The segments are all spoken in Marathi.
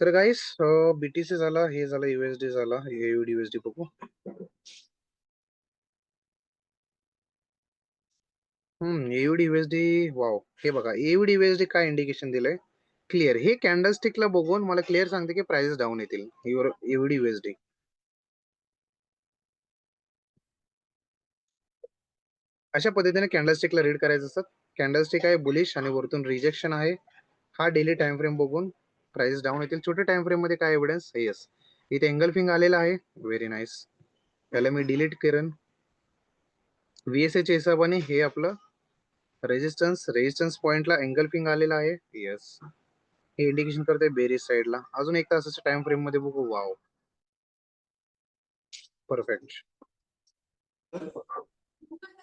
तर गाईस, बीटीसी झाला, हे झालं युएसडी झाला, एयुडी युएसडी बघू. एयुडी युएसडी. वाव, हे बघा एयुडी युएसडी काय इंडिकेशन दिलंय. क्लिअर, हे कॅन्डलस्टिकला बघून मला क्लिअर सांगते की प्राइसेस डाऊन येतील. एयुडी युएसडी अशा पद्धतीने कॅन्डलस्टिकला रीड करायचं असतात. कॅन्डलस्टिक आहे बुलिश आणि वरतून रिजेक्शन आहे. हा डेली टाइम फ्रेम बघून प्राइस डाऊन येतील. छोट्या टाइम फ्रेम मध्ये काय एव्हिडन्स. येस, इथे एंगल्फिंग आलेला आहे. Very nice. त्याला मी डिलीट करेन. व्हीएसएच्या हिशोबाने हे आपलं रेजिस्टन्स पॉइंटला एंगल्फिंग आलेला आहे. येस, हे इंडिकेशन करते बेरिज साइडला. अजून एक तासाच्या टाइम फ्रेम मध्ये बघू. Wow, perfect.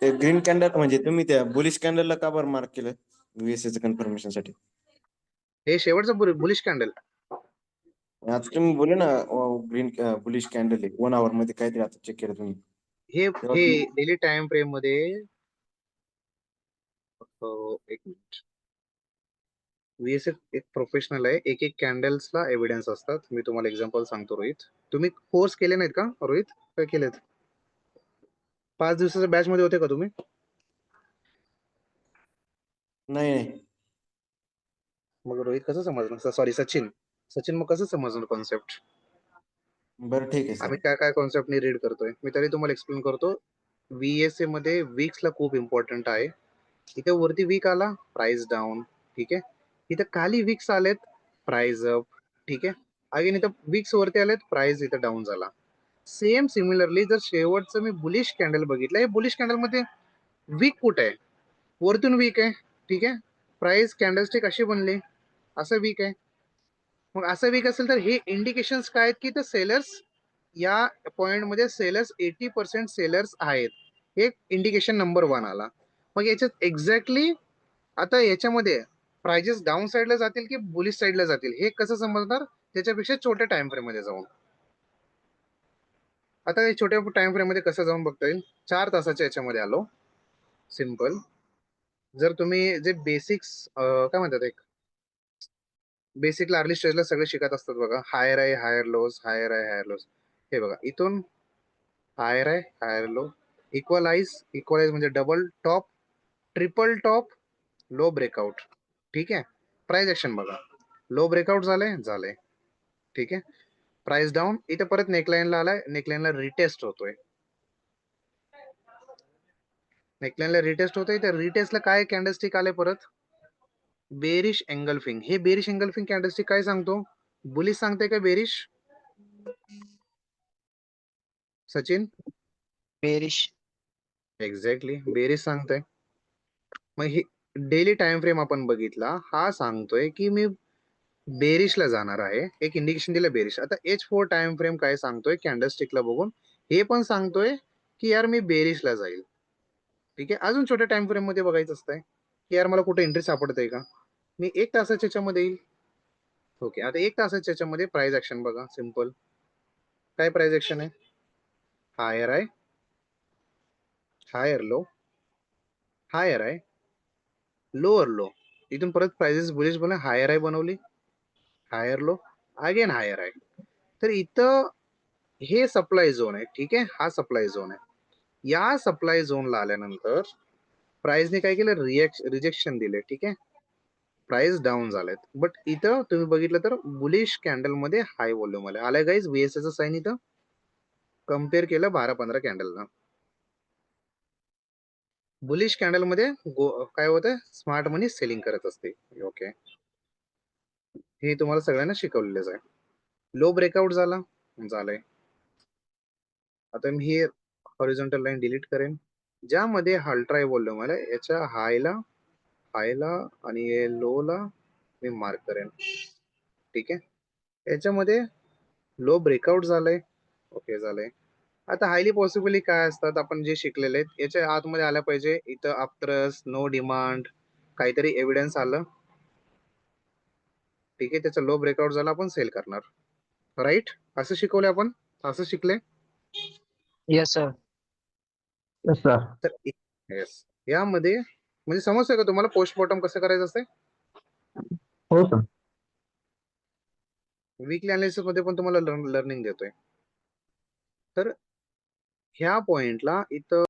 ग्रीन कॅन्डल म्हणजे तुम्ही त्या बुलिश कॅन्डलला का बरं मार्क केलं व्हीएसएचं कन्फर्मेशन साठी? हे शेवटचं बुलिश कॅन्डल. आता तुम्ही बोले ना ग्रीन बुलिश कॅन्डल आहे 1 आवर मध्ये, काहीतरी आता चेक केलं तुम्ही. हे डेली टाइम फ्रेम मध्ये एक मिनिट. व्हीएसएफ एक प्रोफेशनल आहे. एक एक कॅन्डल्सला एव्हिडन्स असतात. मी तुम्हाला एक्झाम्पल सांगतो रोहित. तुम्ही कोर्स केले नाहीत का रोहित? काय केलेत? 5 दिवसाच्या बॅच मध्ये होते का तुम्ही? नाही. मग रोहित कसं समजणार? सॉरी, सचिन मग कसं समजणार कॉन्सेप्ट? बरं ठीक आहे सर. आम्ही काय काय कॉन्सेप्टनी रीड करतोय मी तरी तुम्हाला एक्सप्लेन करतो. व्हीएसए मध्ये वीक्सला खूप इम्पॉर्टंट आहे. इथे वरती वीक आला, प्राइस डाऊन. ठीक आहे. इथं खाली वीक्स आलेत, प्राइस अप. ठीक आहे. अगेन इथं वीक्स वरती आलेत, प्राइस इथं डाऊन झाला. सेम सिमिलरली जर शेवटचं मी बुलिश कॅन्डल बघितलं, हे बुलिश कॅन्डल मध्ये वीक कुठे आहे? वरतून वीक आहे. ठीक आहे. प्राइस कॅन्डलस्टिक अशी बनली, असं वीक आहे. मग असं वीक असेल तर हे इंडिकेशन्स काय आहेत की ते सेलर्स या पॉइंट मध्ये सेलर्स 80% सेलर्स आहेत. हे इंडिकेशन नंबर 1 आला. मग याच्यात एक्झॅक्टली आता याच्यामध्ये प्राइजेस डाऊन साईडला जातील की बुलिश साईडला जातील हे कसं समजणार? त्याच्यापेक्षा छोट्या टाइम फ्रेम मध्ये जाऊन. आता हे छोट्या टाइम फ्रेम मध्ये कसं जाऊन बघता येईल? 4 तासाच्या याच्यामध्ये आलो. सिंपल. जर तुम्ही जे बेसिक्स काय म्हणतात, एक बेसिकला अर्ली स्टेजला सगळे शिकत असतात बघा. हायर आहे, हायर लोज, हायर आहे, हायर लोज. हे बघा, इथून हायर आहे, हायर लो, इक्वलाइज म्हणजे double top, triple top, low breakout. ठीक आहे. प्राइस ऍक्शन बघा, लो ब्रेकआउट झाले. ठीक आहे. Price down. इथे परत नेकलाईनला आलाय, नेकलाईनला रिटेस्ट होतोय. नेकलाईनला रिटेस्ट होतोय. तर रिटेस्टला काय कॅन्डलस्टिक आले परत? Bearish engulfing. हे बेरिश एंगल्फिंग कॅन्डलस्टिक काय सांगतो? बुलिश सांगते का bearish? Sachin? Bearish. Exactly, bearish सांगतोय. मग हे डेली टाइम फ्रेम आपण बघितला, हा सांगतोय की मी बेरिशला जाणार आहे. एक इंडिकेशन दिलं बेरिश. आता H4 टाइम फ्रेम काय सांगतोय कॅन्डलस्टिकला बघून? हे पण सांगतोय की यार मी बेरिशला जाईल. ठीक आहे. अजून छोट्या टाइम फ्रेम मध्ये बघायचं असतंय की यार मला कुठे एंट्री सापडतंय का? मी 1 तासाच्या याच्यामध्ये येईल. ओके. आता 1 तासाच्या याच्यामध्ये प्राइस ऍक्शन बघा. सिंपल. काय प्राइस ऍक्शन आहे? हायर आहे, हायर लो, हायर आहे, लोअर लो. इथून परत प्राइसेस बुलिश बनवली, हायर आहे बनवली, हायर लो, अगेन हायर आहे. तर इथं हे सप्लाय झोन आहे. ठीक आहे. हा सप्लाय झोन आहे. या सप्लाय झोनला आल्यानंतर प्राइसने काय केलं? रिजेक्शन दिले. ठीक आहे. प्राइस डाऊन झालेत. बट इथं तुम्ही बघितलं तर बुलिश कॅन्डल मध्ये हाय व्हॉल्यूम आलाय गाईज. व्हीएसएचं साइन इथं कम्पेअर केलं 12-15 कॅन्डलला. बुलिश कॅन्डल मध्ये काय होतं? स्मार्ट मनी सेलिंग करत असते. ओके, हे तुम्हाला सगळ्यांना शिकवलेलंच आहे. लो ब्रेकआउट झालंय. आता मी हे हॉरिझॉन्टल लाईन डिलीट करेन. ज्यामध्ये अल्ट्रा व्हॉल्यूम आलाय याच्या हायला आणि लोला मी मार्क करेन. ठीक आहे. याच्यामध्ये लो ब्रेकआउट झालंय. ओके, झालंय. आता हायली पॉसिबली काय असतात आपण जे शिकलेले आहेत याच्या आतमध्ये आल्या पाहिजे. इथं आफ्टरस नो डिमांड काहीतरी एव्हिडन्स आलं. ठीक आहे. त्याचा लो ब्रेकआउट झाला, आपण सेल करणार. राईट? असं शिकवले आपण, असं शिकले. Yes sir. तर येस, यामध्ये म्हणजे समजतंय का तुम्हाला पोस्टमॉर्टम कसं करायचं असते? हो सर. वीकली अनालिसिस मध्ये पण तुम्हाला लर्निंग देतोय. तर ह्या पॉइंटला इथं